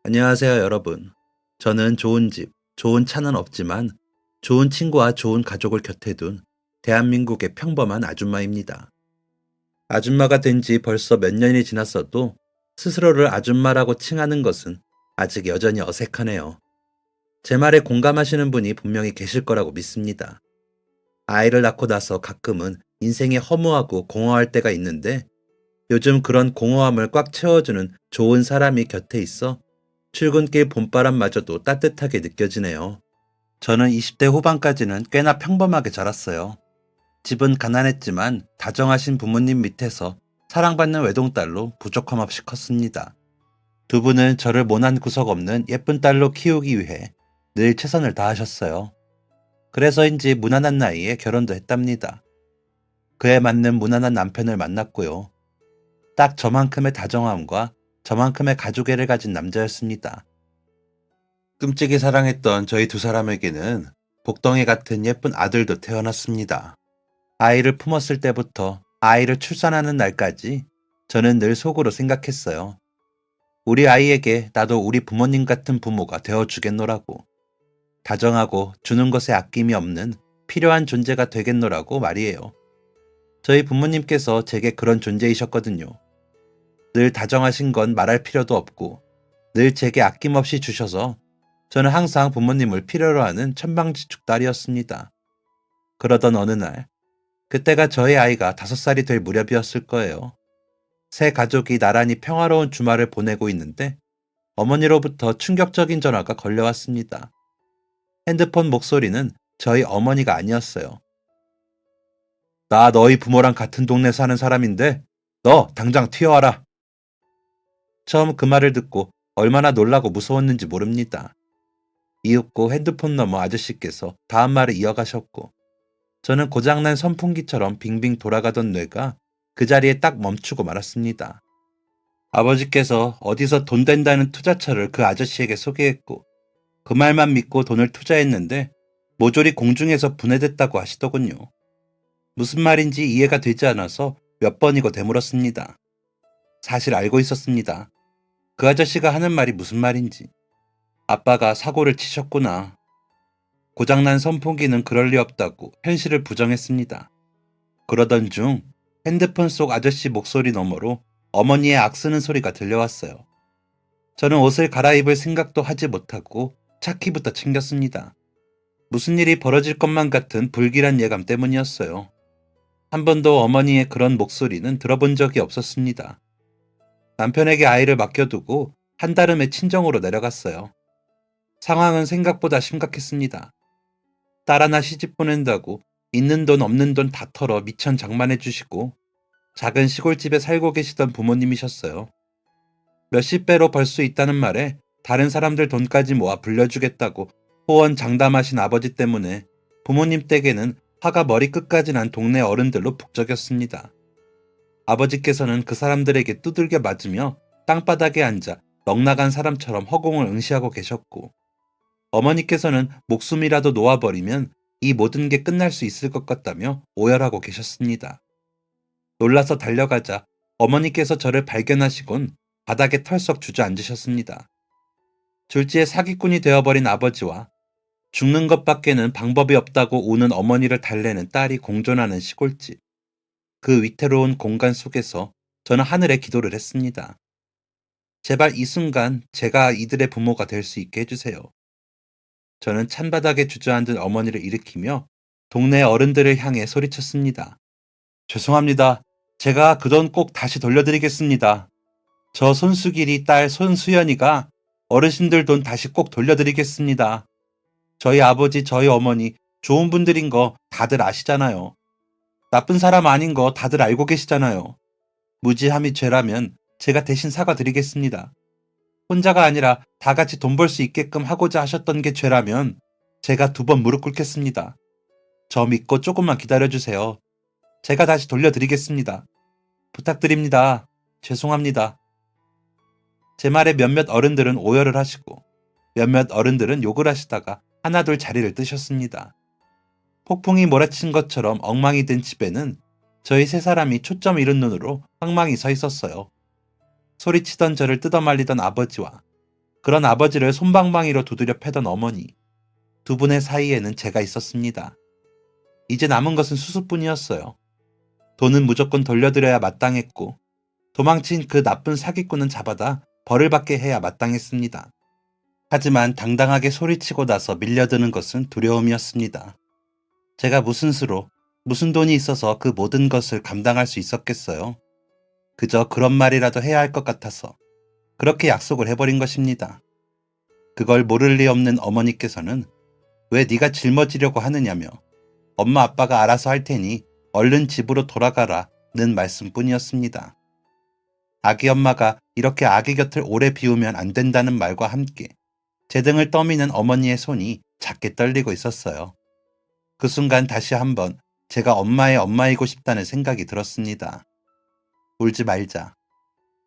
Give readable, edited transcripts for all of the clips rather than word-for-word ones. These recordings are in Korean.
안녕하세요, 여러분. 저는 좋은 집, 좋은 차는 없지만 좋은 친구와 좋은 가족을 곁에 둔 대한민국의 평범한 아줌마입니다. 아줌마가 된 지 벌써 몇 년이 지났어도 스스로를 아줌마라고 칭하는 것은 아직 여전히 어색하네요. 제 말에 공감하시는 분이 분명히 계실 거라고 믿습니다. 아이를 낳고 나서 가끔은 인생이 허무하고 공허할 때가 있는데 요즘 그런 공허함을 꽉 채워주는 좋은 사람이 곁에 있어 출근길 봄바람마저도 따뜻하게 느껴지네요. 저는 20대 후반까지는 꽤나 평범하게 자랐어요. 집은 가난했지만 다정하신 부모님 밑에서 사랑받는 외동딸로 부족함 없이 컸습니다. 두 분은 저를 모난 구석 없는 예쁜 딸로 키우기 위해 늘 최선을 다하셨어요. 그래서인지 무난한 나이에 결혼도 했답니다. 그에 맞는 무난한 남편을 만났고요. 딱 저만큼의 다정함과 저만큼의 가족애를 가진 남자였습니다. 끔찍이 사랑했던 저희 두 사람에게는 복덩이 같은 예쁜 아들도 태어났습니다. 아이를 품었을 때부터 아이를 출산하는 날까지 저는 늘 속으로 생각했어요. 우리 아이에게 나도 우리 부모님 같은 부모가 되어주겠노라고. 다정하고 주는 것에 아낌이 없는 필요한 존재가 되겠노라고 말이에요. 저희 부모님께서 제게 그런 존재이셨거든요. 늘 다정하신 건 말할 필요도 없고 늘 제게 아낌없이 주셔서 저는 항상 부모님을 필요로 하는 천방지축 딸이었습니다. 그러던 어느 날, 그때가 저희 아이가 5살이 될 무렵이었을 거예요. 새 가족이 나란히 평화로운 주말을 보내고 있는데 어머니로부터 충격적인 전화가 걸려왔습니다. 핸드폰 목소리는 저희 어머니가 아니었어요. 나 너희 부모랑 같은 동네 사는 사람인데 너 당장 튀어와라. 처음 그 말을 듣고 얼마나 놀라고 무서웠는지 모릅니다. 이윽고 핸드폰 너머 아저씨께서 다음 말을 이어가셨고 저는 고장난 선풍기처럼 빙빙 돌아가던 뇌가 그 자리에 딱 멈추고 말았습니다. 아버지께서 어디서 돈 된다는 투자처를 그 아저씨에게 소개했고 그 말만 믿고 돈을 투자했는데 모조리 공중에서 분해됐다고 하시더군요. 무슨 말인지 이해가 되지 않아서 몇 번이고 되물었습니다. 사실 알고 있었습니다. 그 아저씨가 하는 말이 무슨 말인지. 아빠가 사고를 치셨구나. 고장난 선풍기는 그럴 리 없다고 현실을 부정했습니다. 그러던 중 핸드폰 속 아저씨 목소리 너머로 어머니의 악쓰는 소리가 들려왔어요. 저는 옷을 갈아입을 생각도 하지 못하고 차키부터 챙겼습니다. 무슨 일이 벌어질 것만 같은 불길한 예감 때문이었어요. 한 번도 어머니의 그런 목소리는 들어본 적이 없었습니다. 남편에게 아이를 맡겨두고 한달음에 친정으로 내려갔어요. 상황은 생각보다 심각했습니다. 딸 하나 시집 보낸다고 있는 돈 없는 돈 다 털어 미천 장만해 주시고 작은 시골집에 살고 계시던 부모님이셨어요. 몇십 배로 벌 수 있다는 말에 다른 사람들 돈까지 모아 불려주겠다고 호언장담하신 아버지 때문에 부모님 댁에는 화가 머리끝까지 난 동네 어른들로 북적였습니다. 아버지께서는 그 사람들에게 두들겨 맞으며 땅바닥에 앉아 넋나간 사람처럼 허공을 응시하고 계셨고 어머니께서는 목숨이라도 놓아버리면 이 모든 게 끝날 수 있을 것 같다며 오열하고 계셨습니다. 놀라서 달려가자 어머니께서 저를 발견하시곤 바닥에 털썩 주저앉으셨습니다. 졸지에 사기꾼이 되어버린 아버지와 죽는 것밖에는 방법이 없다고 우는 어머니를 달래는 딸이 공존하는 시골집. 그 위태로운 공간 속에서 저는 하늘에 기도를 했습니다. 제발 이 순간 제가 이들의 부모가 될 수 있게 해주세요. 저는 찬바닥에 주저앉은 어머니를 일으키며 동네 어른들을 향해 소리쳤습니다. 죄송합니다. 제가 그 돈 꼭 다시 돌려드리겠습니다. 저 손수길이 딸 손수연이가 어르신들 돈 다시 꼭 돌려드리겠습니다. 저희 아버지, 저희 어머니 좋은 분들인 거 다들 아시잖아요. 나쁜 사람 아닌 거 다들 알고 계시잖아요. 무지함이 죄라면 제가 대신 사과드리겠습니다. 혼자가 아니라 다 같이 돈 벌 수 있게끔 하고자 하셨던 게 죄라면 제가 2번 무릎 꿇겠습니다. 저 믿고 조금만 기다려주세요. 제가 다시 돌려드리겠습니다. 부탁드립니다. 죄송합니다. 제 말에 몇몇 어른들은 오열을 하시고 몇몇 어른들은 욕을 하시다가 하나둘 자리를 뜨셨습니다. 폭풍이 몰아친 것처럼 엉망이 된 집에는 저희 3사람이 초점 잃은 눈으로 황망히 서 있었어요. 소리치던 저를 뜯어말리던 아버지와 그런 아버지를 솜방망이로 두드려 패던 어머니, 두 분의 사이에는 제가 있었습니다. 이제 남은 것은 수수뿐이었어요. 돈은 무조건 돌려드려야 마땅했고 도망친 그 나쁜 사기꾼은 잡아다 벌을 받게 해야 마땅했습니다. 하지만 당당하게 소리치고 나서 밀려드는 것은 두려움이었습니다. 제가 무슨 수로, 무슨 돈이 있어서 그 모든 것을 감당할 수 있었겠어요. 그저 그런 말이라도 해야 할 것 같아서 그렇게 약속을 해버린 것입니다. 그걸 모를 리 없는 어머니께서는 왜 네가 짊어지려고 하느냐며 엄마 아빠가 알아서 할 테니 얼른 집으로 돌아가라는 말씀뿐이었습니다. 아기 엄마가 이렇게 아기 곁을 오래 비우면 안 된다는 말과 함께 제 등을 떠미는 어머니의 손이 작게 떨리고 있었어요. 그 순간 다시 한번 제가 엄마의 엄마이고 싶다는 생각이 들었습니다. 울지 말자.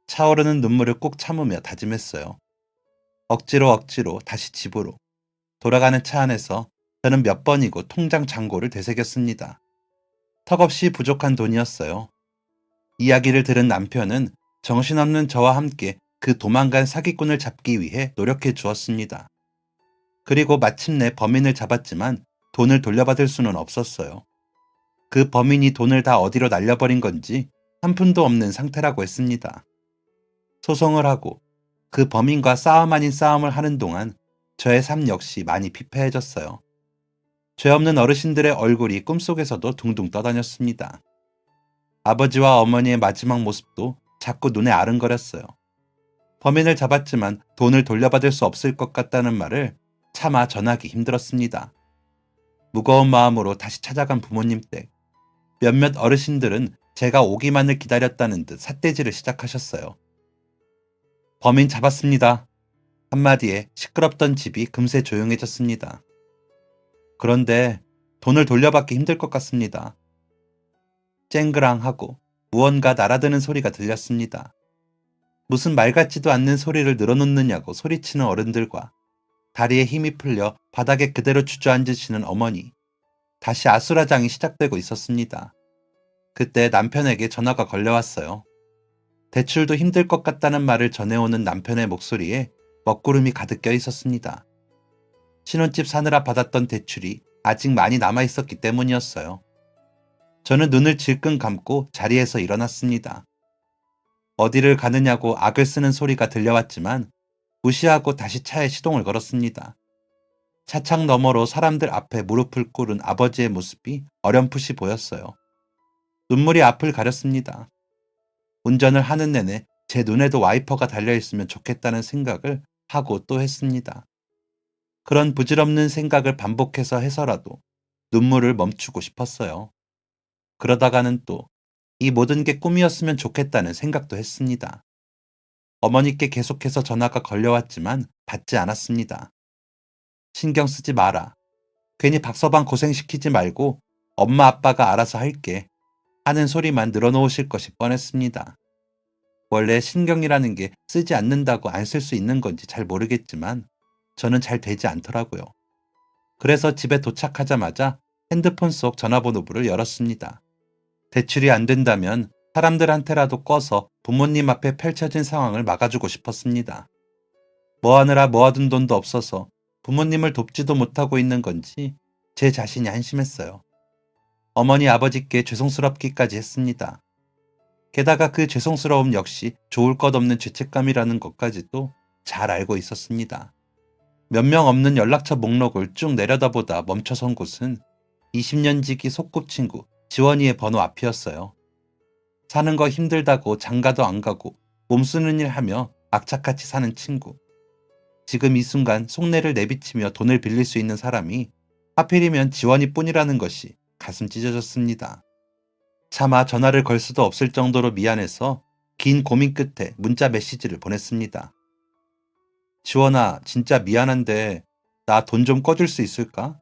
차오르는 눈물을 꾹 참으며 다짐했어요. 억지로 다시 집으로. 돌아가는 차 안에서 저는 몇 번이고 통장 잔고를 되새겼습니다. 턱없이 부족한 돈이었어요. 이야기를 들은 남편은 정신없는 저와 함께 그 도망간 사기꾼을 잡기 위해 노력해 주었습니다. 그리고 마침내 범인을 잡았지만 돈을 돌려받을 수는 없었어요. 그 범인이 돈을 다 어디로 날려버린 건지 한 푼도 없는 상태라고 했습니다. 소송을 하고 그 범인과 싸움 아닌 싸움을 하는 동안 저의 삶 역시 많이 피폐해졌어요. 죄 없는 어르신들의 얼굴이 꿈속에서도 둥둥 떠다녔습니다. 아버지와 어머니의 마지막 모습도 자꾸 눈에 아른거렸어요. 범인을 잡았지만 돈을 돌려받을 수 없을 것 같다는 말을 차마 전하기 힘들었습니다. 무거운 마음으로 다시 찾아간 부모님 댁. 몇몇 어르신들은 제가 오기만을 기다렸다는 듯 삿대질을 시작하셨어요. 범인 잡았습니다. 한마디에 시끄럽던 집이 금세 조용해졌습니다. 그런데 돈을 돌려받기 힘들 것 같습니다. 쨍그랑하고 무언가 날아드는 소리가 들렸습니다. 무슨 말 같지도 않는 소리를 늘어놓느냐고 소리치는 어른들과 다리에 힘이 풀려 바닥에 그대로 주저앉으시는 어머니. 다시 아수라장이 시작되고 있었습니다. 그때 남편에게 전화가 걸려왔어요. 대출도 힘들 것 같다는 말을 전해오는 남편의 목소리에 먹구름이 가득 껴 있었습니다. 신혼집 사느라 받았던 대출이 아직 많이 남아있었기 때문이었어요. 저는 눈을 질끈 감고 자리에서 일어났습니다. 어디를 가느냐고 악을 쓰는 소리가 들려왔지만 무시하고 다시 차에 시동을 걸었습니다. 차창 너머로 사람들 앞에 무릎을 꿇은 아버지의 모습이 어렴풋이 보였어요. 눈물이 앞을 가렸습니다. 운전을 하는 내내 제 눈에도 와이퍼가 달려있으면 좋겠다는 생각을 하고 또 했습니다. 그런 부질없는 생각을 반복해서 해서라도 눈물을 멈추고 싶었어요. 그러다가는 또 이 모든 게 꿈이었으면 좋겠다는 생각도 했습니다. 어머니께 계속해서 전화가 걸려왔지만 받지 않았습니다. 신경 쓰지 마라. 괜히 박서방 고생시키지 말고 엄마 아빠가 알아서 할게 하는 소리만 늘어놓으실 것이 뻔했습니다. 원래 신경이라는 게 쓰지 않는다고 안 쓸 수 있는 건지 잘 모르겠지만 저는 잘 되지 않더라고요. 그래서 집에 도착하자마자 핸드폰 속 전화번호부를 열었습니다. 대출이 안 된다면 사람들한테라도 꺼서 부모님 앞에 펼쳐진 상황을 막아주고 싶었습니다. 뭐하느라 모아둔 돈도 없어서 부모님을 돕지도 못하고 있는 건지 제 자신이 한심했어요. 어머니 아버지께 죄송스럽기까지 했습니다. 게다가 그 죄송스러움 역시 좋을 것 없는 죄책감이라는 것까지도 잘 알고 있었습니다. 몇 명 없는 연락처 목록을 쭉 내려다보다 멈춰선 곳은 20년 지기 소꿉친구 지원이의 번호 앞이었어요. 사는 거 힘들다고 장가도 안 가고 몸 쓰는 일 하며 악착같이 사는 친구. 지금 이 순간 속내를 내비치며 돈을 빌릴 수 있는 사람이 하필이면 지원이뿐이라는 것이 가슴 찢어졌습니다. 차마 전화를 걸 수도 없을 정도로 미안해서 긴 고민 끝에 문자 메시지를 보냈습니다. 지원아, 진짜 미안한데 나 돈 좀 꺼줄 수 있을까?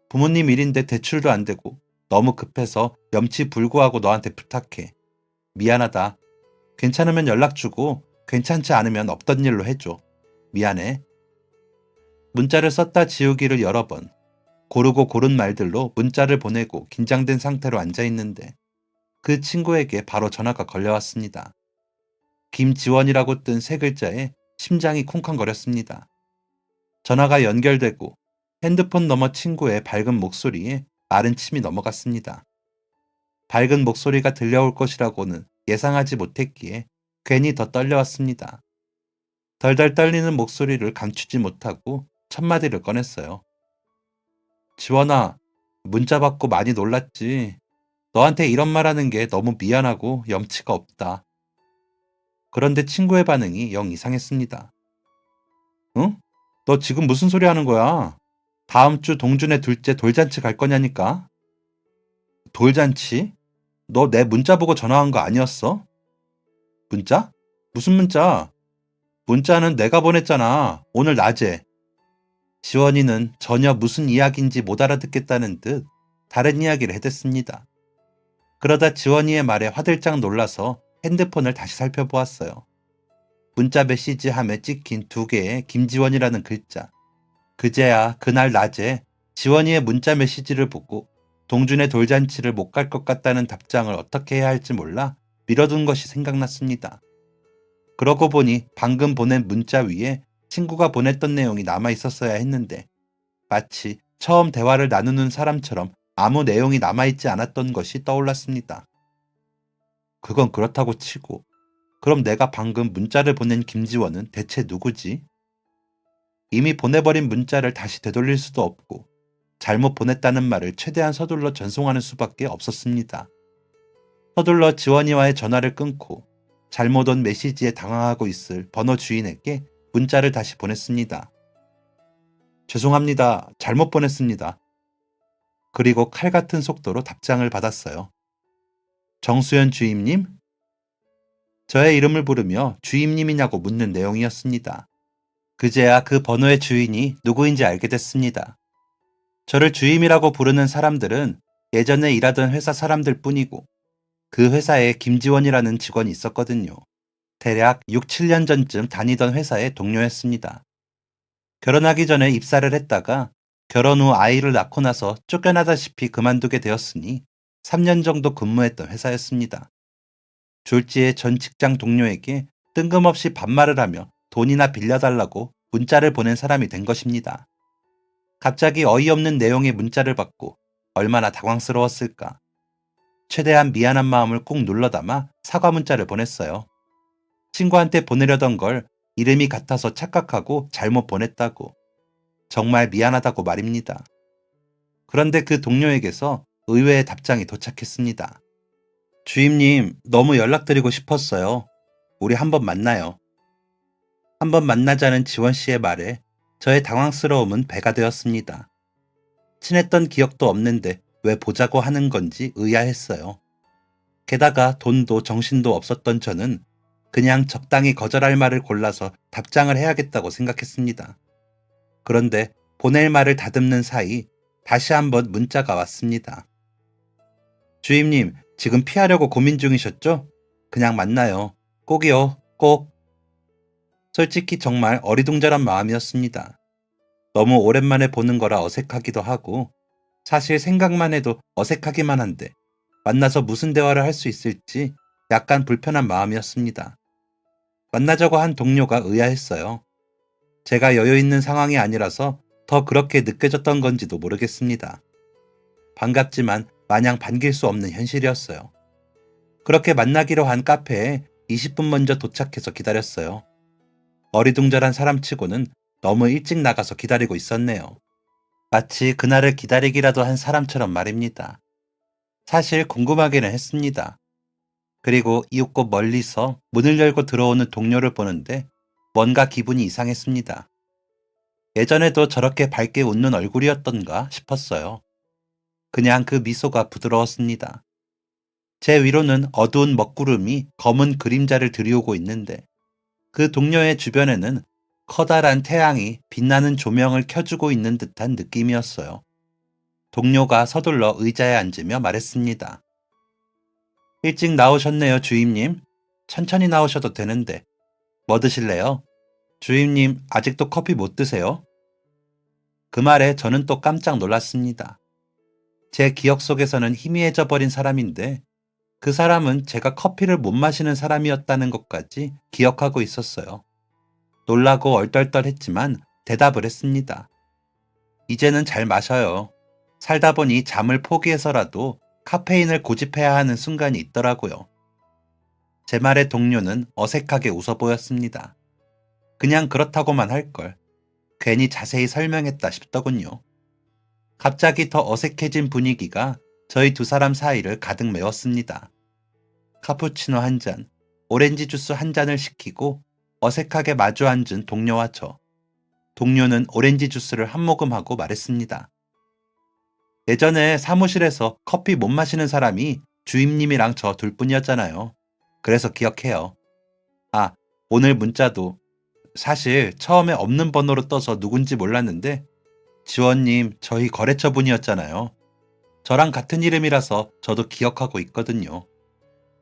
부모님 일인데 대출도 안 되고 너무 급해서 염치불구하고 너한테 부탁해. 미안하다. 괜찮으면 연락 주고 괜찮지 않으면 없던 일로 해줘. 미안해. 문자를 썼다 지우기를 여러 번. 고르고 고른 말들로 문자를 보내고 긴장된 상태로 앉아있는데 그 친구에게 바로 전화가 걸려왔습니다. 김지원이라고 뜬 세 글자에 심장이 쿵쾅거렸습니다. 전화가 연결되고 핸드폰 너머 친구의 밝은 목소리에 마른 침이 넘어갔습니다. 밝은 목소리가 들려올 것이라고는 예상하지 못했기에 괜히 더 떨려왔습니다. 덜덜 떨리는 목소리를 감추지 못하고 첫 마디를 꺼냈어요. 지원아, 문자 받고 많이 놀랐지. 너한테 이런 말하는 게 너무 미안하고 염치가 없다. 그런데 친구의 반응이 영 이상했습니다. 응? 너 지금 무슨 소리 하는 거야? 다음 주 동준의 둘째 돌잔치 갈 거냐니까? 돌잔치? 너 내 문자 보고 전화한 거 아니었어? 문자? 무슨 문자? 문자는 내가 보냈잖아. 오늘 낮에. 지원이는 전혀 무슨 이야기인지 못 알아듣겠다는 듯 다른 이야기를 해댔습니다. 그러다 지원이의 말에 화들짝 놀라서 핸드폰을 다시 살펴보았어요. 문자 메시지 함에 찍힌 2개의 김지원이라는 글자. 그제야 그날 낮에 지원이의 문자 메시지를 보고 동준의 돌잔치를 못 갈 것 같다는 답장을 어떻게 해야 할지 몰라 미뤄둔 것이 생각났습니다. 그러고 보니 방금 보낸 문자 위에 친구가 보냈던 내용이 남아 있었어야 했는데 마치 처음 대화를 나누는 사람처럼 아무 내용이 남아있지 않았던 것이 떠올랐습니다. 그건 그렇다고 치고 그럼 내가 방금 문자를 보낸 김지원은 대체 누구지? 이미 보내버린 문자를 다시 되돌릴 수도 없고 잘못 보냈다는 말을 최대한 서둘러 전송하는 수밖에 없었습니다. 서둘러 지원이와의 전화를 끊고 잘못 온 메시지에 당황하고 있을 번호 주인에게 문자를 다시 보냈습니다. 죄송합니다. 잘못 보냈습니다. 그리고 칼 같은 속도로 답장을 받았어요. 정수연 주임님? 저의 이름을 부르며 주임님이냐고 묻는 내용이었습니다. 그제야 그 번호의 주인이 누구인지 알게 됐습니다. 저를 주임이라고 부르는 사람들은 예전에 일하던 회사 사람들 뿐이고 그 회사에 김지원이라는 직원이 있었거든요. 대략 6, 7년 전쯤 다니던 회사의 동료였습니다. 결혼하기 전에 입사를 했다가 결혼 후 아이를 낳고 나서 쫓겨나다시피 그만두게 되었으니 3년 정도 근무했던 회사였습니다. 졸지에 전 직장 동료에게 뜬금없이 반말을 하며 돈이나 빌려달라고 문자를 보낸 사람이 된 것입니다. 갑자기 어이없는 내용의 문자를 받고 얼마나 당황스러웠을까. 최대한 미안한 마음을 꾹 눌러 담아 사과 문자를 보냈어요. 친구한테 보내려던 걸 이름이 같아서 착각하고 잘못 보냈다고. 정말 미안하다고 말입니다. 그런데 그 동료에게서 의외의 답장이 도착했습니다. 주임님, 너무 연락드리고 싶었어요. 우리 한번 만나요. 한번 만나자는 지원 씨의 말에 저의 당황스러움은 배가 되었습니다. 친했던 기억도 없는데 왜 보자고 하는 건지 의아했어요. 게다가 돈도 정신도 없었던 저는 그냥 적당히 거절할 말을 골라서 답장을 해야겠다고 생각했습니다. 그런데 보낼 말을 다듬는 사이 다시 한번 문자가 왔습니다. 주임님, 지금 피하려고 고민 중이셨죠? 그냥 만나요. 꼭이요, 꼭. 솔직히 정말 어리둥절한 마음이었습니다. 너무 오랜만에 보는 거라 어색하기도 하고 사실 생각만 해도 어색하기만 한데 만나서 무슨 대화를 할 수 있을지 약간 불편한 마음이었습니다. 만나자고 한 동료가 의아했어요. 제가 여유 있는 상황이 아니라서 더 그렇게 느껴졌던 건지도 모르겠습니다. 반갑지만 마냥 반길 수 없는 현실이었어요. 그렇게 만나기로 한 카페에 20분 먼저 도착해서 기다렸어요. 어리둥절한 사람치고는 너무 일찍 나가서 기다리고 있었네요. 마치 그날을 기다리기라도 한 사람처럼 말입니다. 사실 궁금하기는 했습니다. 그리고 이윽고 멀리서 문을 열고 들어오는 동료를 보는데 뭔가 기분이 이상했습니다. 예전에도 저렇게 밝게 웃는 얼굴이었던가 싶었어요. 그냥 그 미소가 부드러웠습니다. 제 위로는 어두운 먹구름이 검은 그림자를 들이오고 있는데 그 동료의 주변에는 커다란 태양이 빛나는 조명을 켜주고 있는 듯한 느낌이었어요. 동료가 서둘러 의자에 앉으며 말했습니다. 일찍 나오셨네요, 주임님. 천천히 나오셔도 되는데. 뭐 드실래요? 주임님, 아직도 커피 못 드세요? 그 말에 저는 또 깜짝 놀랐습니다. 제 기억 속에서는 희미해져 버린 사람인데 그 사람은 제가 커피를 못 마시는 사람이었다는 것까지 기억하고 있었어요. 놀라고 얼떨떨했지만 대답을 했습니다. 이제는 잘 마셔요. 살다 보니 잠을 포기해서라도 카페인을 고집해야 하는 순간이 있더라고요. 제 말에 동료는 어색하게 웃어 보였습니다. 그냥 그렇다고만 할걸. 괜히 자세히 설명했다 싶더군요. 갑자기 더 어색해진 분위기가 저희 두 사람 사이를 가득 메웠습니다. 카푸치노 한 잔, 오렌지 주스 한 잔을 시키고 어색하게 마주 앉은 동료와 저. 동료는 오렌지 주스를 한 모금하고 말했습니다. 예전에 사무실에서 커피 못 마시는 사람이 주임님이랑 저 둘뿐이었잖아요. 그래서 기억해요. 아, 오늘 문자도 사실 처음에 없는 번호로 떠서 누군지 몰랐는데 지원님 저희 거래처 분이었잖아요. 저랑 같은 이름이라서 저도 기억하고 있거든요.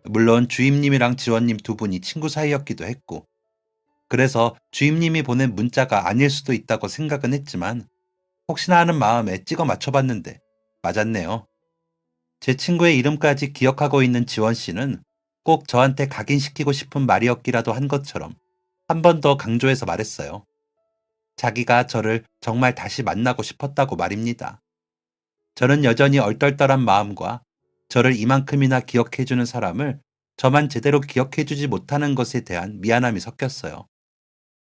물론 주임님이랑 지원님 두 분이 친구 사이였기도 했고 그래서 주임님이 보낸 문자가 아닐 수도 있다고 생각은 했지만 혹시나 하는 마음에 찍어 맞춰봤는데 맞았네요. 제 친구의 이름까지 기억하고 있는 지원 씨는 꼭 저한테 각인시키고 싶은 말이었기라도 한 것처럼 한 번 더 강조해서 말했어요. 자기가 저를 정말 다시 만나고 싶었다고 말입니다. 저는 여전히 얼떨떨한 마음과 저를 이만큼이나 기억해주는 사람을 저만 제대로 기억해주지 못하는 것에 대한 미안함이 섞였어요.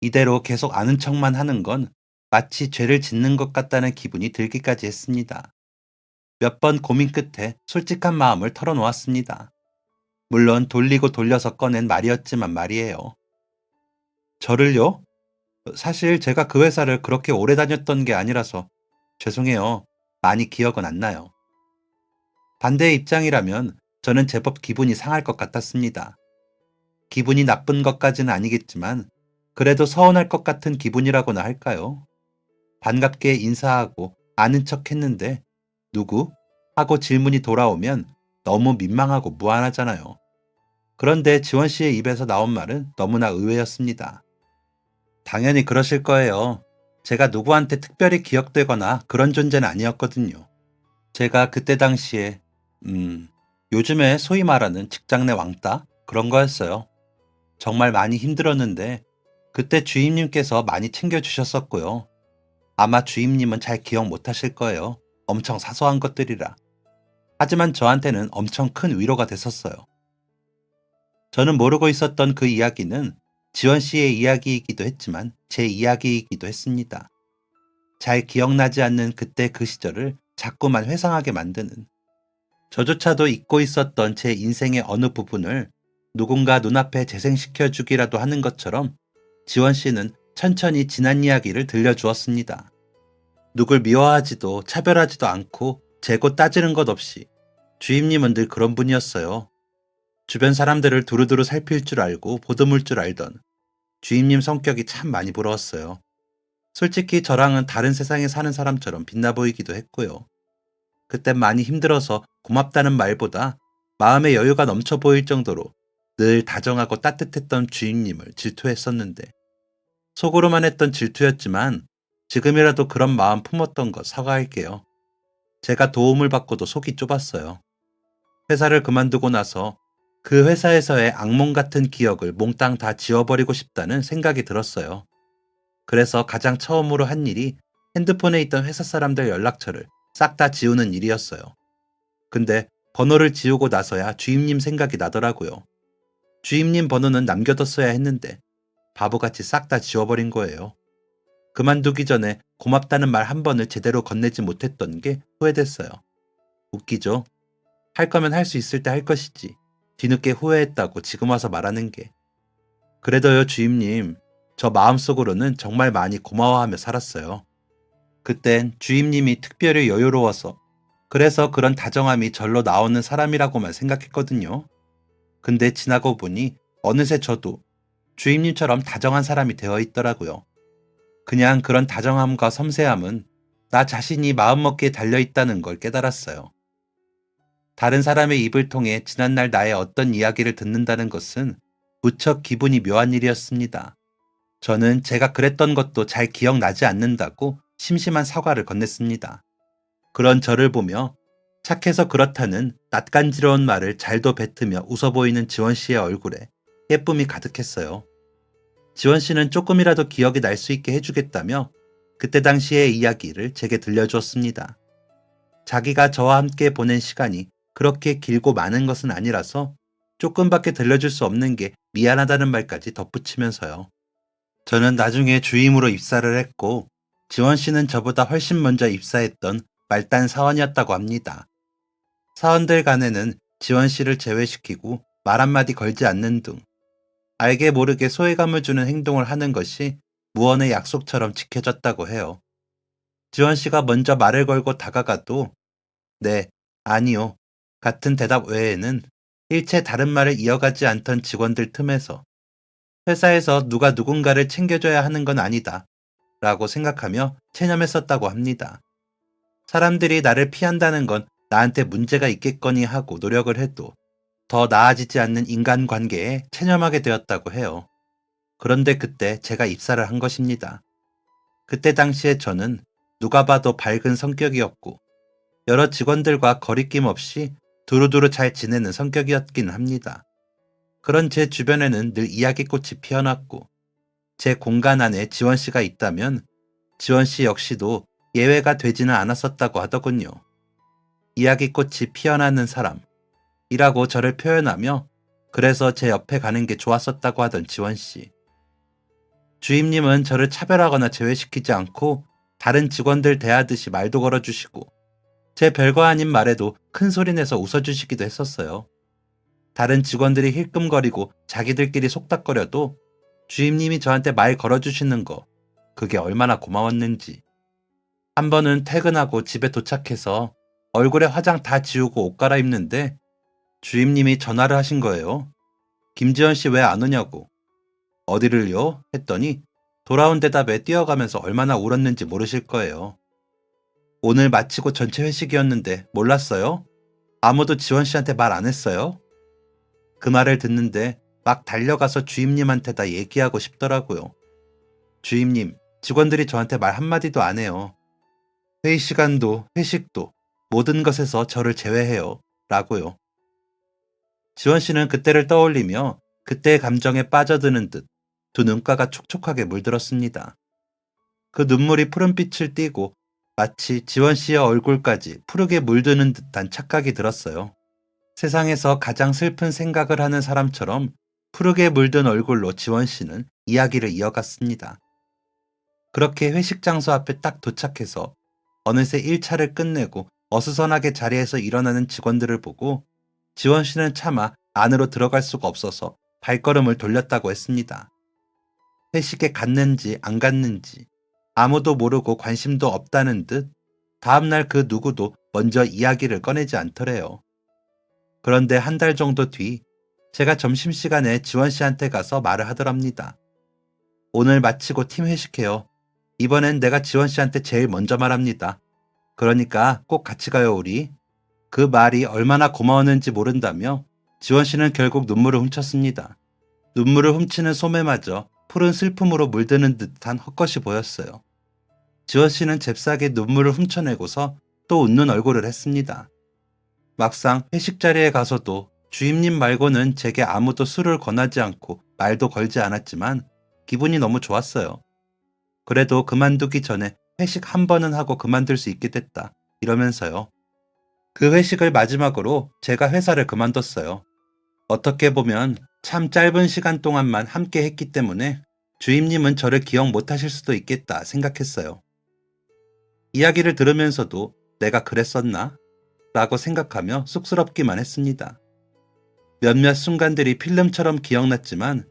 이대로 계속 아는 척만 하는 건 마치 죄를 짓는 것 같다는 기분이 들기까지 했습니다. 몇 번 고민 끝에 솔직한 마음을 털어놓았습니다. 물론 돌리고 돌려서 꺼낸 말이었지만 말이에요. 저를요? 사실 제가 그 회사를 그렇게 오래 다녔던 게 아니라서 죄송해요. 많이 기억은 안 나요. 반대의 입장이라면 저는 제법 기분이 상할 것 같았습니다. 기분이 나쁜 것까지는 아니겠지만 그래도 서운할 것 같은 기분이라고나 할까요? 반갑게 인사하고 아는 척 했는데 누구? 하고 질문이 돌아오면 너무 민망하고 무안하잖아요. 그런데 지원 씨의 입에서 나온 말은 너무나 의외였습니다. 당연히 그러실 거예요. 제가 누구한테 특별히 기억되거나 그런 존재는 아니었거든요. 제가 그때 당시에 요즘에 소위 말하는 직장 내 왕따? 그런 거였어요. 정말 많이 힘들었는데 그때 주임님께서 많이 챙겨주셨었고요. 아마 주임님은 잘 기억 못하실 거예요. 엄청 사소한 것들이라. 하지만 저한테는 엄청 큰 위로가 됐었어요. 저는 모르고 있었던 그 이야기는 지원 씨의 이야기이기도 했지만 제 이야기이기도 했습니다. 잘 기억나지 않는 그때 그 시절을 자꾸만 회상하게 만드는 저조차도 잊고 있었던 제 인생의 어느 부분을 누군가 눈앞에 재생시켜 주기라도 하는 것처럼 지원 씨는 천천히 지난 이야기를 들려주었습니다. 누굴 미워하지도 차별하지도 않고 재고 따지는 것 없이 주임님은 늘 그런 분이었어요. 주변 사람들을 두루두루 살필 줄 알고 보듬을 줄 알던 주임님 성격이 참 많이 부러웠어요. 솔직히 저랑은 다른 세상에 사는 사람처럼 빛나 보이기도 했고요. 그땐 많이 힘들어서 고맙다는 말보다 마음의 여유가 넘쳐 보일 정도로 늘 다정하고 따뜻했던 주임님을 질투했었는데 속으로만 했던 질투였지만 지금이라도 그런 마음 품었던 거 사과할게요. 제가 도움을 받고도 속이 좁았어요. 회사를 그만두고 나서 그 회사에서의 악몽 같은 기억을 몽땅 다 지워버리고 싶다는 생각이 들었어요. 그래서 가장 처음으로 한 일이 핸드폰에 있던 회사 사람들 연락처를 싹 다 지우는 일이었어요. 근데 번호를 지우고 나서야 주임님 생각이 나더라고요. 주임님 번호는 남겨뒀어야 했는데 바보같이 싹 다 지워버린 거예요. 그만두기 전에 고맙다는 말 한 번을 제대로 건네지 못했던 게 후회됐어요. 웃기죠? 할 거면 할 수 있을 때 할 것이지. 뒤늦게 후회했다고 지금 와서 말하는 게. 그래도요 주임님, 저 마음속으로는 정말 많이 고마워하며 살았어요. 그땐 주임님이 특별히 여유로워서 그래서 그런 다정함이 절로 나오는 사람이라고만 생각했거든요. 근데 지나고 보니 어느새 저도 주임님처럼 다정한 사람이 되어 있더라고요. 그냥 그런 다정함과 섬세함은 나 자신이 마음먹기에 달려있다는 걸 깨달았어요. 다른 사람의 입을 통해 지난날 나의 어떤 이야기를 듣는다는 것은 무척 기분이 묘한 일이었습니다. 저는 제가 그랬던 것도 잘 기억나지 않는다고 심심한 사과를 건넸습니다. 그런 저를 보며 착해서 그렇다는 낯간지러운 말을 잘도 뱉으며 웃어 보이는 지원 씨의 얼굴에 예쁨이 가득했어요. 지원 씨는 조금이라도 기억이 날 수 있게 해주겠다며 그때 당시의 이야기를 제게 들려주었습니다. 자기가 저와 함께 보낸 시간이 그렇게 길고 많은 것은 아니라서 조금밖에 들려줄 수 없는 게 미안하다는 말까지 덧붙이면서요. 저는 나중에 주임으로 입사를 했고 지원 씨는 저보다 훨씬 먼저 입사했던 말단 사원이었다고 합니다. 사원들 간에는 지원 씨를 제외시키고 말 한마디 걸지 않는 등 알게 모르게 소외감을 주는 행동을 하는 것이 무언의 약속처럼 지켜졌다고 해요. 지원 씨가 먼저 말을 걸고 다가가도 네, 아니요 같은 대답 외에는 일체 다른 말을 이어가지 않던 직원들 틈에서 회사에서 누가 누군가를 챙겨줘야 하는 건 아니다 라고 생각하며 체념했었다고 합니다. 사람들이 나를 피한다는 건 나한테 문제가 있겠거니 하고 노력을 해도 더 나아지지 않는 인간관계에 체념하게 되었다고 해요. 그런데 그때 제가 입사를 한 것입니다. 그때 당시에 저는 누가 봐도 밝은 성격이었고 여러 직원들과 거리낌 없이 두루두루 잘 지내는 성격이었긴 합니다. 그런 제 주변에는 늘 이야기꽃이 피어났고 제 공간 안에 지원 씨가 있다면 지원 씨 역시도 예외가 되지는 않았었다고 하더군요. 이야기꽃이 피어나는 사람이라고 저를 표현하며 그래서 제 옆에 가는 게 좋았었다고 하던 지원 씨. 주임님은 저를 차별하거나 제외시키지 않고 다른 직원들 대하듯이 말도 걸어주시고 제 별거 아닌 말에도 큰 소리 내서 웃어주시기도 했었어요. 다른 직원들이 힐끔거리고 자기들끼리 속닥거려도 주임님이 저한테 말 걸어주시는 거 그게 얼마나 고마웠는지. 한 번은 퇴근하고 집에 도착해서 얼굴에 화장 다 지우고 옷 갈아입는데 주임님이 전화를 하신 거예요. 김지원 씨 왜 안 오냐고. 어디를요? 했더니 돌아온 대답에 뛰어가면서 얼마나 울었는지 모르실 거예요. 오늘 마치고 전체 회식이었는데 몰랐어요? 아무도 지원 씨한테 말 안 했어요? 그 말을 듣는데 막 달려가서 주임님한테 다 얘기하고 싶더라고요. 주임님, 직원들이 저한테 말 한마디도 안 해요. 회의 시간도 회식도 모든 것에서 저를 제외해요. 라고요. 지원 씨는 그때를 떠올리며 그때의 감정에 빠져드는 듯 두 눈가가 촉촉하게 물들었습니다. 그 눈물이 푸른빛을 띠고 마치 지원 씨의 얼굴까지 푸르게 물드는 듯한 착각이 들었어요. 세상에서 가장 슬픈 생각을 하는 사람처럼 푸르게 물든 얼굴로 지원 씨는 이야기를 이어갔습니다. 그렇게 회식 장소 앞에 딱 도착해서 어느새 1차를 끝내고 어수선하게 자리에서 일어나는 직원들을 보고 지원 씨는 차마 안으로 들어갈 수가 없어서 발걸음을 돌렸다고 했습니다. 회식에 갔는지 안 갔는지 아무도 모르고 관심도 없다는 듯 다음날 그 누구도 먼저 이야기를 꺼내지 않더래요. 그런데 한 달 정도 뒤 제가 점심시간에 지원 씨한테 가서 말을 하더랍니다. 오늘 마치고 팀 회식해요. 이번엔 내가 지원 씨한테 제일 먼저 말합니다. 그러니까 꼭 같이 가요 우리. 그 말이 얼마나 고마웠는지 모른다며 지원 씨는 결국 눈물을 훔쳤습니다. 눈물을 훔치는 소매마저 푸른 슬픔으로 물드는 듯한 헛것이 보였어요. 지원 씨는 잽싸게 눈물을 훔쳐내고서 또 웃는 얼굴을 했습니다. 막상 회식 자리에 가서도 주임님 말고는 제게 아무도 술을 권하지 않고 말도 걸지 않았지만 기분이 너무 좋았어요. 그래도 그만두기 전에 회식 한 번은 하고 그만둘 수 있게 됐다 이러면서요. 그 회식을 마지막으로 제가 회사를 그만뒀어요. 어떻게 보면 참 짧은 시간 동안만 함께 했기 때문에 주임님은 저를 기억 못하실 수도 있겠다 생각했어요. 이야기를 들으면서도 내가 그랬었나? 라고 생각하며 쑥스럽기만 했습니다. 몇몇 순간들이 필름처럼 기억났지만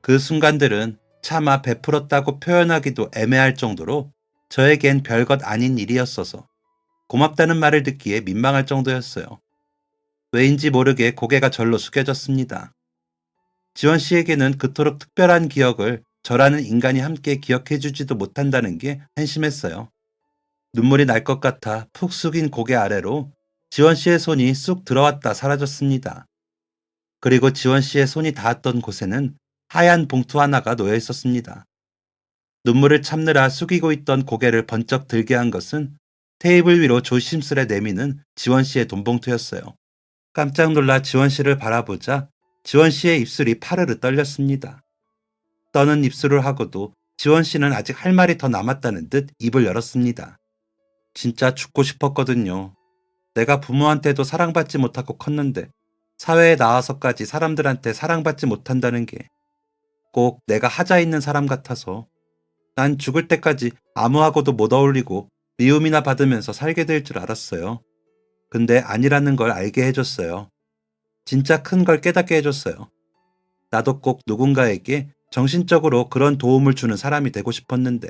그 순간들은 차마 베풀었다고 표현하기도 애매할 정도로 저에겐 별것 아닌 일이었어서 고맙다는 말을 듣기에 민망할 정도였어요. 왜인지 모르게 고개가 절로 숙여졌습니다. 지원 씨에게는 그토록 특별한 기억을 저라는 인간이 함께 기억해주지도 못한다는 게 한심했어요. 눈물이 날 것 같아 푹 숙인 고개 아래로 지원 씨의 손이 쑥 들어왔다 사라졌습니다. 그리고 지원 씨의 손이 닿았던 곳에는 하얀 봉투 하나가 놓여 있었습니다. 눈물을 참느라 숙이고 있던 고개를 번쩍 들게 한 것은 테이블 위로 조심스레 내미는 지원 씨의 돈봉투였어요. 깜짝 놀라 지원 씨를 바라보자 지원 씨의 입술이 파르르 떨렸습니다. 떠는 입술을 하고도 지원 씨는 아직 할 말이 더 남았다는 듯 입을 열었습니다. 진짜 죽고 싶었거든요. 내가 부모한테도 사랑받지 못하고 컸는데 사회에 나와서까지 사람들한테 사랑받지 못한다는 게 꼭 내가 하자 있는 사람 같아서 난 죽을 때까지 아무하고도 못 어울리고 미움이나 받으면서 살게 될 줄 알았어요. 근데 아니라는 걸 알게 해줬어요. 진짜 큰 걸 깨닫게 해줬어요. 나도 꼭 누군가에게 정신적으로 그런 도움을 주는 사람이 되고 싶었는데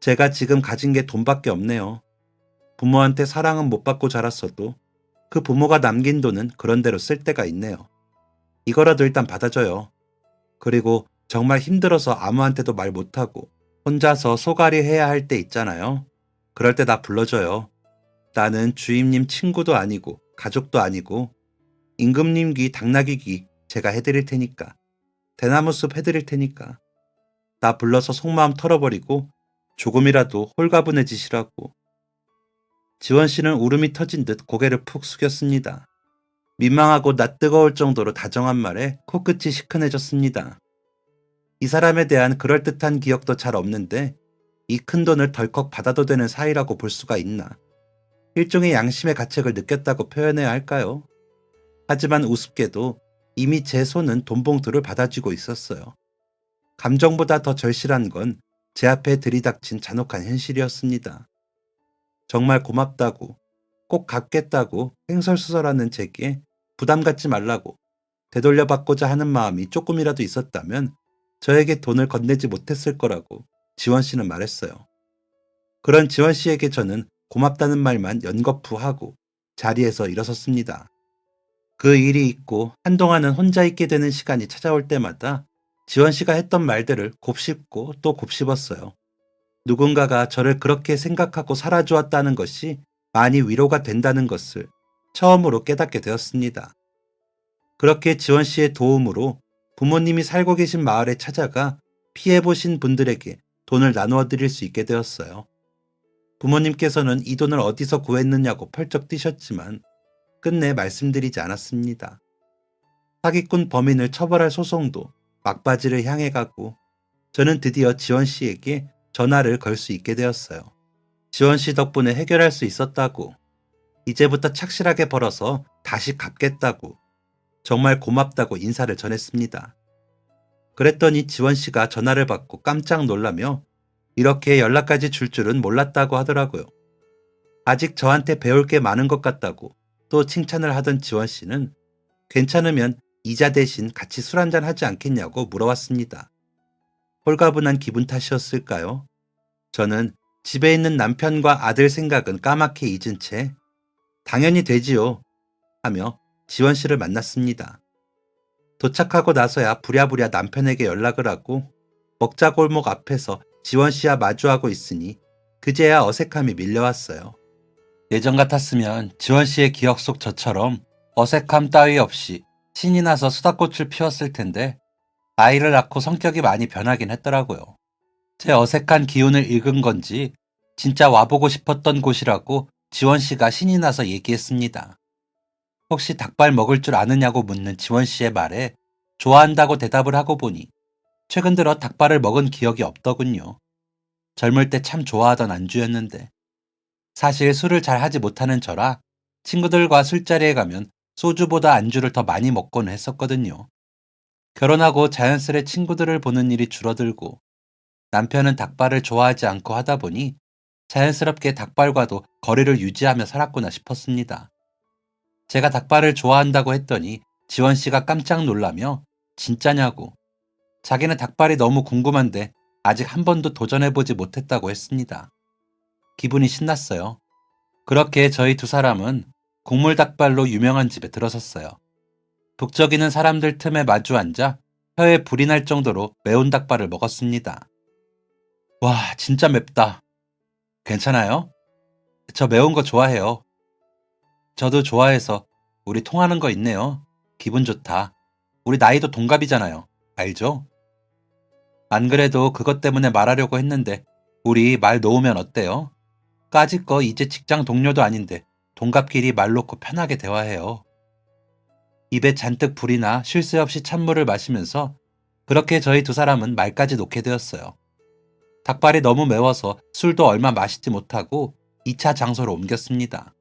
제가 지금 가진 게 돈밖에 없네요. 부모한테 사랑은 못 받고 자랐어도 그 부모가 남긴 돈은 그런대로 쓸 때가 있네요. 이거라도 일단 받아줘요. 그리고 정말 힘들어서 아무한테도 말 못하고 혼자서 소갈이 해야 할 때 있잖아요. 그럴 때 나 불러줘요. 나는 주임님 친구도 아니고 가족도 아니고 임금님 귀 당나귀 귀 제가 해드릴 테니까. 대나무 숲 해드릴 테니까. 나 불러서 속마음 털어버리고 조금이라도 홀가분해지시라고. 지원 씨는 울음이 터진 듯 고개를 푹 숙였습니다. 민망하고 낯뜨거울 정도로 다정한 말에 코끝이 시큰해졌습니다. 이 사람에 대한 그럴듯한 기억도 잘 없는데 이 큰 돈을 덜컥 받아도 되는 사이라고 볼 수가 있나. 일종의 양심의 가책을 느꼈다고 표현해야 할까요? 하지만 우습게도 이미 제 손은 돈봉투를 받아쥐고 있었어요. 감정보다 더 절실한 건 제 앞에 들이닥친 잔혹한 현실이었습니다. 정말 고맙다고, 꼭 갚겠다고 횡설수설하는 제게 부담 갖지 말라고 되돌려받고자 하는 마음이 조금이라도 있었다면 저에게 돈을 건네지 못했을 거라고 지원 씨는 말했어요. 그런 지원 씨에게 저는 고맙다는 말만 연거푸 하고 자리에서 일어섰습니다. 그 일이 있고 한동안은 혼자 있게 되는 시간이 찾아올 때마다 지원 씨가 했던 말들을 곱씹고 또 곱씹었어요. 누군가가 저를 그렇게 생각하고 살아주었다는 것이 많이 위로가 된다는 것을 처음으로 깨닫게 되었습니다. 그렇게 지원 씨의 도움으로 부모님이 살고 계신 마을에 찾아가 피해보신 분들에게 돈을 나누어 드릴 수 있게 되었어요. 부모님께서는 이 돈을 어디서 구했느냐고 펄쩍 뛰셨지만 끝내 말씀드리지 않았습니다. 사기꾼 범인을 처벌할 소송도 막바지를 향해 가고 저는 드디어 지원 씨에게 전화를 걸 수 있게 되었어요. 지원 씨 덕분에 해결할 수 있었다고, 이제부터 착실하게 벌어서 다시 갚겠다고, 정말 고맙다고 인사를 전했습니다. 그랬더니 지원 씨가 전화를 받고 깜짝 놀라며 이렇게 연락까지 줄 줄은 몰랐다고 하더라고요. 아직 저한테 배울 게 많은 것 같다고 또 칭찬을 하던 지원 씨는 괜찮으면 이자 대신 같이 술 한잔 하지 않겠냐고 물어왔습니다. 홀가분한 기분 탓이었을까요? 저는 집에 있는 남편과 아들 생각은 까맣게 잊은 채 당연히 되지요 하며 지원 씨를 만났습니다. 도착하고 나서야 부랴부랴 남편에게 연락을 하고 먹자골목 앞에서 지원 씨와 마주하고 있으니 그제야 어색함이 밀려왔어요. 예전 같았으면 지원 씨의 기억 속 저처럼 어색함 따위 없이 신이 나서 수다꽃을 피웠을 텐데 아이를 낳고 성격이 많이 변하긴 했더라고요. 제 어색한 기운을 읽은 건지 진짜 와보고 싶었던 곳이라고 지원 씨가 신이 나서 얘기했습니다. 혹시 닭발 먹을 줄 아느냐고 묻는 지원 씨의 말에 좋아한다고 대답을 하고 보니 최근 들어 닭발을 먹은 기억이 없더군요. 젊을 때 참 좋아하던 안주였는데 사실 술을 잘 하지 못하는 저라 친구들과 술자리에 가면 소주보다 안주를 더 많이 먹곤 했었거든요. 결혼하고 자연스레 친구들을 보는 일이 줄어들고 남편은 닭발을 좋아하지 않고 하다 보니 자연스럽게 닭발과도 거리를 유지하며 살았구나 싶었습니다. 제가 닭발을 좋아한다고 했더니 지원 씨가 깜짝 놀라며 진짜냐고, 자기는 닭발이 너무 궁금한데 아직 한 번도 도전해보지 못했다고 했습니다. 기분이 신났어요. 그렇게 저희 두 사람은 국물 닭발로 유명한 집에 들어섰어요. 북적이는 사람들 틈에 마주 앉아 혀에 불이 날 정도로 매운 닭발을 먹었습니다. 와, 진짜 맵다. 괜찮아요? 저 매운 거 좋아해요. 저도 좋아해서 우리 통하는 거 있네요. 기분 좋다. 우리 나이도 동갑이잖아요. 알죠? 안 그래도 그것 때문에 말하려고 했는데 우리 말 놓으면 어때요? 까짓 거 이제 직장 동료도 아닌데 동갑끼리 말 놓고 편하게 대화해요. 입에 잔뜩 불이 나 쉴 새 없이 찬물을 마시면서 그렇게 저희 두 사람은 말까지 놓게 되었어요. 닭발이 너무 매워서 술도 얼마 마시지 못하고 2차 장소로 옮겼습니다.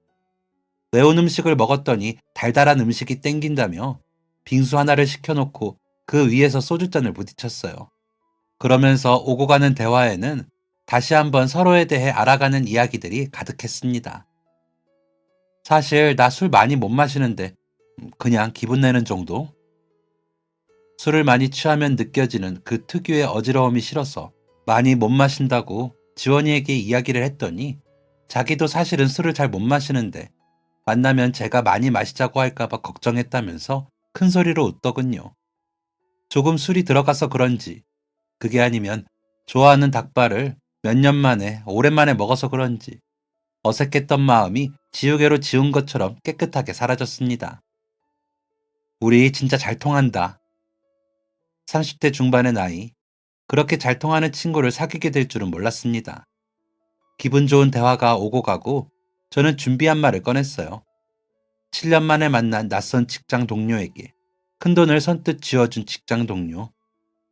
매운 음식을 먹었더니 달달한 음식이 땡긴다며 빙수 하나를 시켜놓고 그 위에서 소주잔을 부딪혔어요. 그러면서 오고 가는 대화에는 다시 한번 서로에 대해 알아가는 이야기들이 가득했습니다. 사실 나 술 많이 못 마시는데 그냥 기분 내는 정도? 술을 많이 취하면 느껴지는 그 특유의 어지러움이 싫어서 많이 못 마신다고 지원이에게 이야기를 했더니 자기도 사실은 술을 잘 못 마시는데 만나면 제가 많이 마시자고 할까봐 걱정했다면서 큰 소리로 웃더군요. 조금 술이 들어가서 그런지, 그게 아니면 좋아하는 닭발을 몇 년 만에 오랜만에 먹어서 그런지 어색했던 마음이 지우개로 지운 것처럼 깨끗하게 사라졌습니다. 우리 진짜 잘 통한다. 30대 중반의 나이, 그렇게 잘 통하는 친구를 사귀게 될 줄은 몰랐습니다. 기분 좋은 대화가 오고 가고 저는 준비한 말을 꺼냈어요. 7년 만에 만난 낯선 직장 동료에게 큰돈을 선뜻 쥐어준 직장 동료,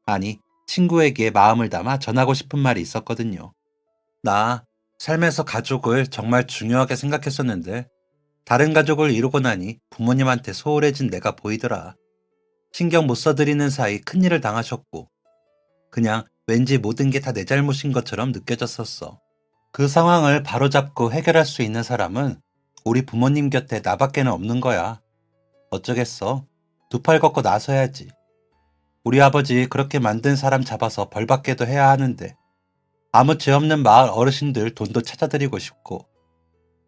아니 친구에게 마음을 담아 전하고 싶은 말이 있었거든요. 나 삶에서 가족을 정말 중요하게 생각했었는데 다른 가족을 이루고 나니 부모님한테 소홀해진 내가 보이더라. 신경 못 써드리는 사이 큰일을 당하셨고 그냥 왠지 모든 게 다 내 잘못인 것처럼 느껴졌었어. 그 상황을 바로잡고 해결할 수 있는 사람은 우리 부모님 곁에 나밖에는 없는 거야. 어쩌겠어. 두 팔 걷고 나서야지. 우리 아버지 그렇게 만든 사람 잡아서 벌 받게도 해야 하는데 아무 죄 없는 마을 어르신들 돈도 찾아드리고 싶고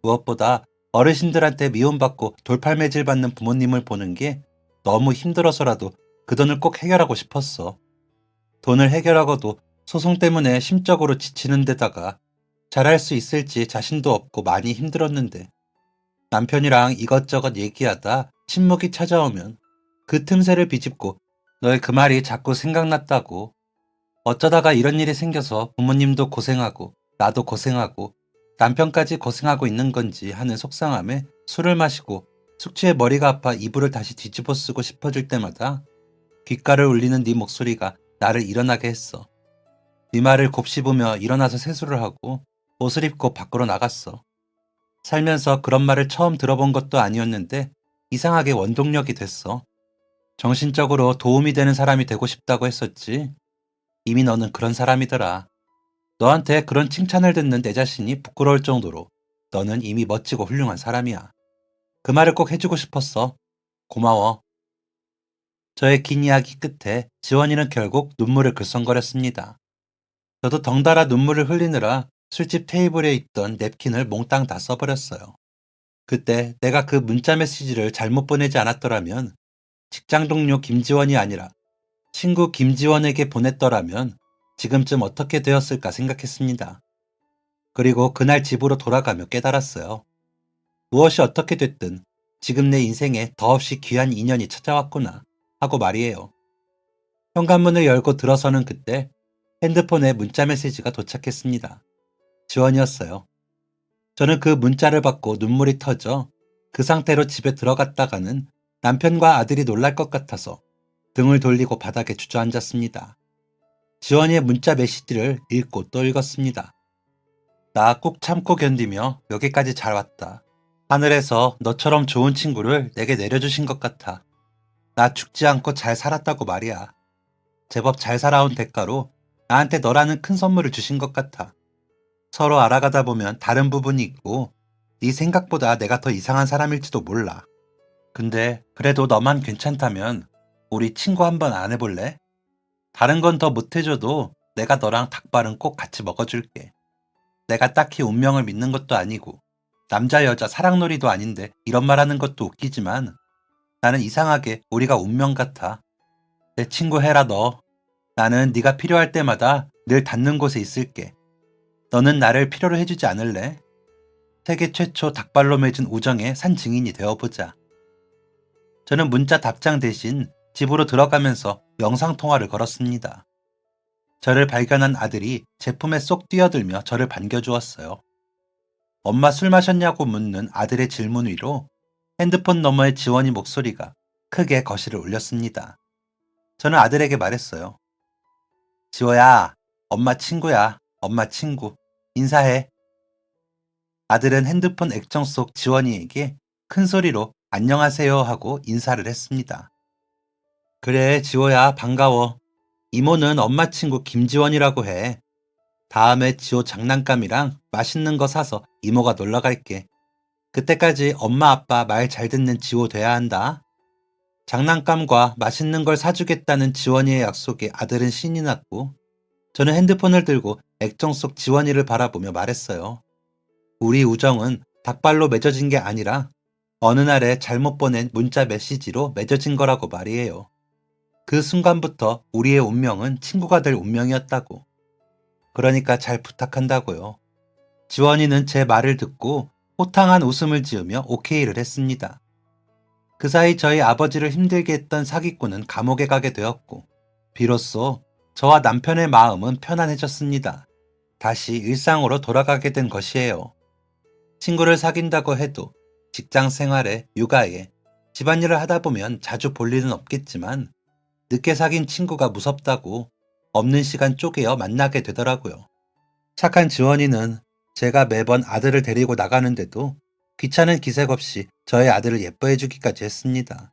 무엇보다 어르신들한테 미움받고 돌팔매질 받는 부모님을 보는 게 너무 힘들어서라도 그 돈을 꼭 해결하고 싶었어. 돈을 해결하고도 소송 때문에 심적으로 지치는 데다가 잘할 수 있을지 자신도 없고 많이 힘들었는데 남편이랑 이것저것 얘기하다 침묵이 찾아오면 그 틈새를 비집고 너의 그 말이 자꾸 생각났다고. 어쩌다가 이런 일이 생겨서 부모님도 고생하고 나도 고생하고 남편까지 고생하고 있는 건지 하는 속상함에 술을 마시고 숙취에 머리가 아파 이불을 다시 뒤집어 쓰고 싶어질 때마다 귓가를 울리는 네 목소리가 나를 일어나게 했어. 네 말을 곱씹으며 일어나서 세수를 하고 옷을 입고 밖으로 나갔어. 살면서 그런 말을 처음 들어본 것도 아니었는데 이상하게 원동력이 됐어. 정신적으로 도움이 되는 사람이 되고 싶다고 했었지. 이미 너는 그런 사람이더라. 너한테 그런 칭찬을 듣는 내 자신이 부끄러울 정도로 너는 이미 멋지고 훌륭한 사람이야. 그 말을 꼭 해주고 싶었어. 고마워. 저의 긴 이야기 끝에 지원이는 결국 눈물을 글썽거렸습니다. 저도 덩달아 눈물을 흘리느라 술집 테이블에 있던 냅킨을 몽땅 다 써버렸어요. 그때 내가 그 문자 메시지를 잘못 보내지 않았더라면 직장 동료 김지원이 아니라 친구 김지원에게 보냈더라면 지금쯤 어떻게 되었을까 생각했습니다. 그리고 그날 집으로 돌아가며 깨달았어요. 무엇이 어떻게 됐든 지금 내 인생에 더없이 귀한 인연이 찾아왔구나 하고 말이에요. 현관문을 열고 들어서는 그때 핸드폰에 문자 메시지가 도착했습니다. 지원이었어요. 저는 그 문자를 받고 눈물이 터져 그 상태로 집에 들어갔다가는 남편과 아들이 놀랄 것 같아서 등을 돌리고 바닥에 주저앉았습니다. 지원이의 문자 메시지를 읽고 또 읽었습니다. 나 꾹 참고 견디며 여기까지 잘 왔다. 하늘에서 너처럼 좋은 친구를 내게 내려주신 것 같아. 나 죽지 않고 잘 살았다고 말이야. 제법 잘 살아온 대가로 나한테 너라는 큰 선물을 주신 것 같아. 서로 알아가다 보면 다른 부분이 있고 네 생각보다 내가 더 이상한 사람일지도 몰라. 근데 그래도 너만 괜찮다면 우리 친구 한번 안 해볼래? 다른 건 더 못해줘도 내가 너랑 닭발은 꼭 같이 먹어줄게. 내가 딱히 운명을 믿는 것도 아니고 남자 여자 사랑놀이도 아닌데 이런 말하는 것도 웃기지만 나는 이상하게 우리가 운명 같아. 내 친구 해라 너. 나는 네가 필요할 때마다 늘 닿는 곳에 있을게. 너는 나를 필요로 해주지 않을래? 세계 최초 닭발로 맺은 우정의 산 증인이 되어보자. 저는 문자 답장 대신 집으로 들어가면서 영상통화를 걸었습니다. 저를 발견한 아들이 제품에 쏙 뛰어들며 저를 반겨주었어요. 엄마 술 마셨냐고 묻는 아들의 질문 위로 핸드폰 너머의 지원이 목소리가 크게 거실을 울렸습니다. 저는 아들에게 말했어요. 지호야, 엄마 친구야. 엄마 친구. 인사해. 아들은 핸드폰 액정 속 지원이에게 큰 소리로 안녕하세요 하고 인사를 했습니다. 그래, 지호야, 반가워. 이모는 엄마 친구 김지원이라고 해. 다음에 지호 장난감이랑 맛있는 거 사서 이모가 놀러 갈게. 그때까지 엄마 아빠 말 잘 듣는 지호 돼야 한다. 장난감과 맛있는 걸 사주겠다는 지원이의 약속에 아들은 신이 났고, 저는 핸드폰을 들고 액정 속 지원이를 바라보며 말했어요. 우리 우정은 닭발로 맺어진 게 아니라 어느 날에 잘못 보낸 문자 메시지로 맺어진 거라고 말이에요. 그 순간부터 우리의 운명은 친구가 될 운명이었다고. 그러니까 잘 부탁한다고요. 지원이는 제 말을 듣고 호탕한 웃음을 지으며 오케이를 했습니다. 그 사이 저희 아버지를 힘들게 했던 사기꾼은 감옥에 가게 되었고, 비로소 저와 남편의 마음은 편안해졌습니다. 다시 일상으로 돌아가게 된 것이에요. 친구를 사귄다고 해도 직장 생활에, 육아에, 집안일을 하다 보면 자주 볼 일은 없겠지만 늦게 사귄 친구가 무섭다고 없는 시간 쪼개어 만나게 되더라고요. 착한 지원이는 제가 매번 아들을 데리고 나가는데도 귀찮은 기색 없이 저의 아들을 예뻐해 주기까지 했습니다.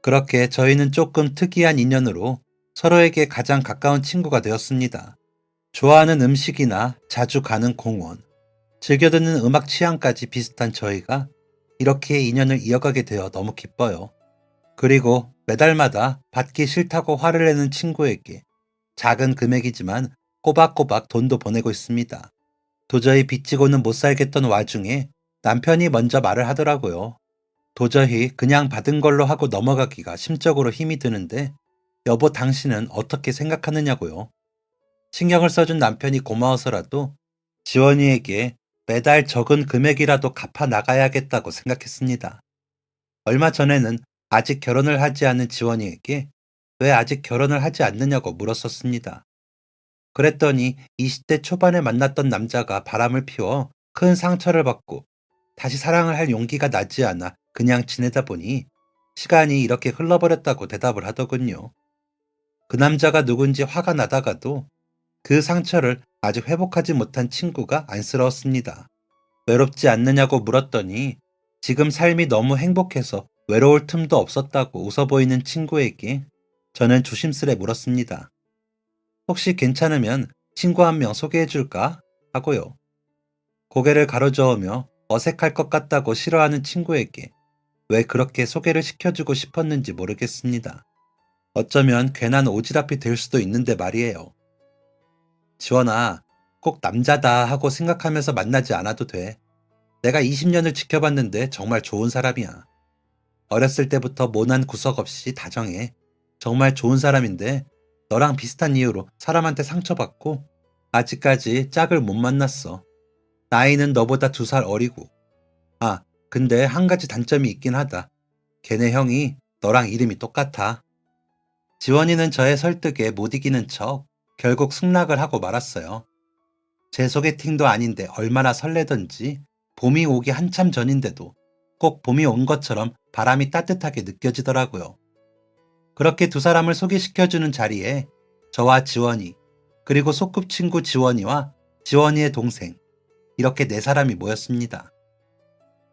그렇게 저희는 조금 특이한 인연으로 서로에게 가장 가까운 친구가 되었습니다. 좋아하는 음식이나 자주 가는 공원, 즐겨 듣는 음악 취향까지 비슷한 저희가 이렇게 인연을 이어가게 되어 너무 기뻐요. 그리고 매달마다 받기 싫다고 화를 내는 친구에게 작은 금액이지만 꼬박꼬박 돈도 보내고 있습니다. 도저히 빚지고는 못 살겠던 와중에 남편이 먼저 말을 하더라고요. 도저히 그냥 받은 걸로 하고 넘어가기가 심적으로 힘이 드는데 여보 당신은 어떻게 생각하느냐고요. 신경을 써준 남편이 고마워서라도 지원이에게 매달 적은 금액이라도 갚아 나가야겠다고 생각했습니다. 얼마 전에는 아직 결혼을 하지 않은 지원이에게 왜 아직 결혼을 하지 않느냐고 물었었습니다. 그랬더니 20대 초반에 만났던 남자가 바람을 피워 큰 상처를 받고 다시 사랑을 할 용기가 나지 않아 그냥 지내다 보니 시간이 이렇게 흘러버렸다고 대답을 하더군요. 그 남자가 누군지 화가 나다가도 그 상처를 아직 회복하지 못한 친구가 안쓰러웠습니다. 외롭지 않느냐고 물었더니 지금 삶이 너무 행복해서 외로울 틈도 없었다고 웃어 보이는 친구에게 저는 조심스레 물었습니다. 혹시 괜찮으면 친구 한 명 소개해 줄까? 하고요. 고개를 가로저으며 어색할 것 같다고 싫어하는 친구에게 왜 그렇게 소개를 시켜주고 싶었는지 모르겠습니다. 어쩌면 괜한 오지랖이 될 수도 있는데 말이에요. 지원아, 꼭 남자다 하고 생각하면서 만나지 않아도 돼. 내가 20년을 지켜봤는데 정말 좋은 사람이야. 어렸을 때부터 모난 구석 없이 다정해. 정말 좋은 사람인데 너랑 비슷한 이유로 사람한테 상처받고 아직까지 짝을 못 만났어. 나이는 너보다 2살 어리고. 아, 근데 한 가지 단점이 있긴 하다. 걔네 형이 너랑 이름이 똑같아. 지원이는 저의 설득에 못 이기는 척 결국 승낙을 하고 말았어요. 제 소개팅도 아닌데 얼마나 설레던지 봄이 오기 한참 전인데도 꼭 봄이 온 것처럼 바람이 따뜻하게 느껴지더라고요. 그렇게 두 사람을 소개시켜주는 자리에 저와 지원이, 그리고 소꿉친구 지원이와 지원이의 동생, 이렇게 4사람이 모였습니다.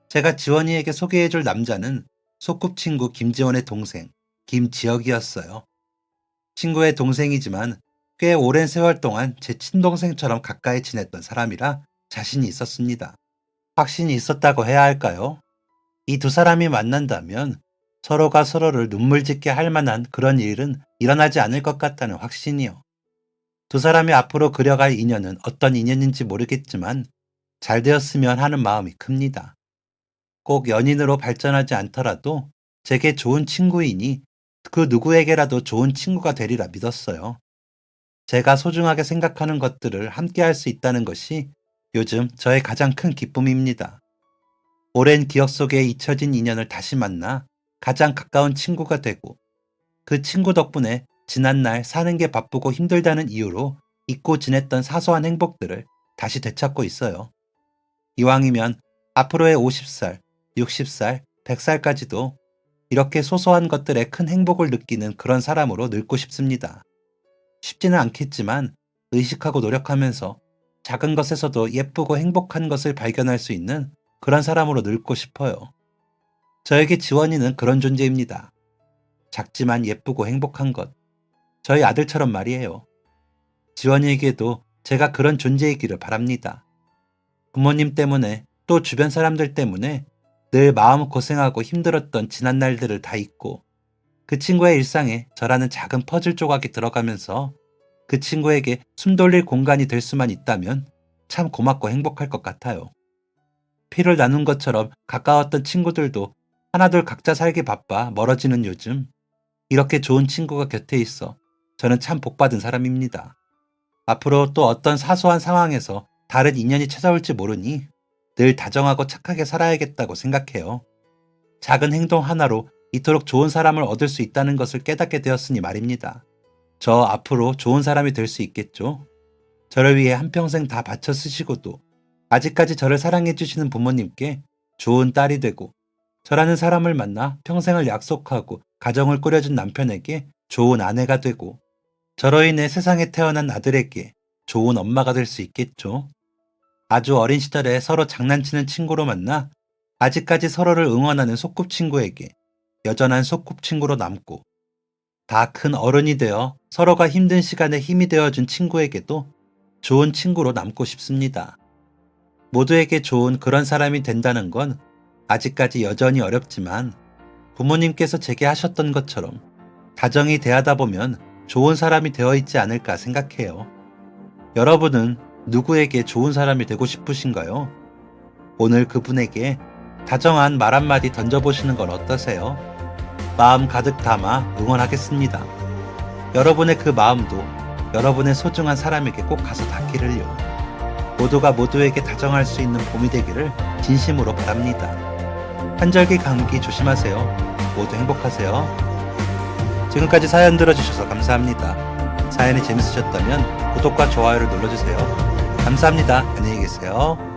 제가 지원이에게 소개해줄 남자는 소꿉친구 김지원의 동생, 김지혁이었어요. 친구의 동생이지만 꽤 오랜 세월 동안 제 친동생처럼 가까이 지냈던 사람이라 자신이 있었습니다. 확신이 있었다고 해야 할까요? 이 두 사람이 만난다면 서로가 서로를 눈물 짓게 할 만한 그런 일은 일어나지 않을 것 같다는 확신이요. 두 사람이 앞으로 그려갈 인연은 어떤 인연인지 모르겠지만 잘 되었으면 하는 마음이 큽니다. 꼭 연인으로 발전하지 않더라도 제게 좋은 친구이니 그 누구에게라도 좋은 친구가 되리라 믿었어요. 제가 소중하게 생각하는 것들을 함께 할 수 있다는 것이 요즘 저의 가장 큰 기쁨입니다. 오랜 기억 속에 잊혀진 인연을 다시 만나 가장 가까운 친구가 되고 그 친구 덕분에 지난날 사는 게 바쁘고 힘들다는 이유로 잊고 지냈던 사소한 행복들을 다시 되찾고 있어요. 이왕이면 앞으로의 50살, 60살, 100살까지도 이렇게 소소한 것들에 큰 행복을 느끼는 그런 사람으로 늙고 싶습니다. 쉽지는 않겠지만 의식하고 노력하면서 작은 것에서도 예쁘고 행복한 것을 발견할 수 있는 그런 사람으로 늙고 싶어요. 저에게 지원이는 그런 존재입니다. 작지만 예쁘고 행복한 것. 저희 아들처럼 말이에요. 지원이에게도 제가 그런 존재이기를 바랍니다. 부모님 때문에 또 주변 사람들 때문에 늘 마음고생하고 힘들었던 지난 날들을 다 잊고 그 친구의 일상에 저라는 작은 퍼즐 조각이 들어가면서 그 친구에게 숨 돌릴 공간이 될 수만 있다면 참 고맙고 행복할 것 같아요. 피를 나눈 것처럼 가까웠던 친구들도 하나둘 각자 살기 바빠 멀어지는 요즘 이렇게 좋은 친구가 곁에 있어 저는 참 복받은 사람입니다. 앞으로 또 어떤 사소한 상황에서 다른 인연이 찾아올지 모르니 늘 다정하고 착하게 살아야겠다고 생각해요. 작은 행동 하나로 이토록 좋은 사람을 얻을 수 있다는 것을 깨닫게 되었으니 말입니다. 저 앞으로 좋은 사람이 될 수 있겠죠? 저를 위해 한평생 다 바쳐 쓰시고도 아직까지 저를 사랑해 주시는 부모님께 좋은 딸이 되고 저라는 사람을 만나 평생을 약속하고 가정을 꾸려준 남편에게 좋은 아내가 되고 저로 인해 세상에 태어난 아들에게 좋은 엄마가 될 수 있겠죠. 아주 어린 시절에 서로 장난치는 친구로 만나 아직까지 서로를 응원하는 소꿉친구에게 여전한 소꿉친구로 남고 다 큰 어른이 되어 서로가 힘든 시간에 힘이 되어준 친구에게도 좋은 친구로 남고 싶습니다. 모두에게 좋은 그런 사람이 된다는 건 아직까지 여전히 어렵지만 부모님께서 제게 하셨던 것처럼 다정히 대하다 보면 좋은 사람이 되어 있지 않을까 생각해요. 여러분은 누구에게 좋은 사람이 되고 싶으신가요? 오늘 그분에게 다정한 말 한마디 던져보시는 건 어떠세요? 마음 가득 담아 응원하겠습니다. 여러분의 그 마음도 여러분의 소중한 사람에게 꼭 가서 닿기를요. 모두가 모두에게 다정할 수 있는 봄이 되기를 진심으로 바랍니다. 환절기 감기 조심하세요. 모두 행복하세요. 지금까지 사연 들어주셔서 감사합니다. 사연이 재밌으셨다면 구독과 좋아요를 눌러주세요. 감사합니다. 안녕히 계세요.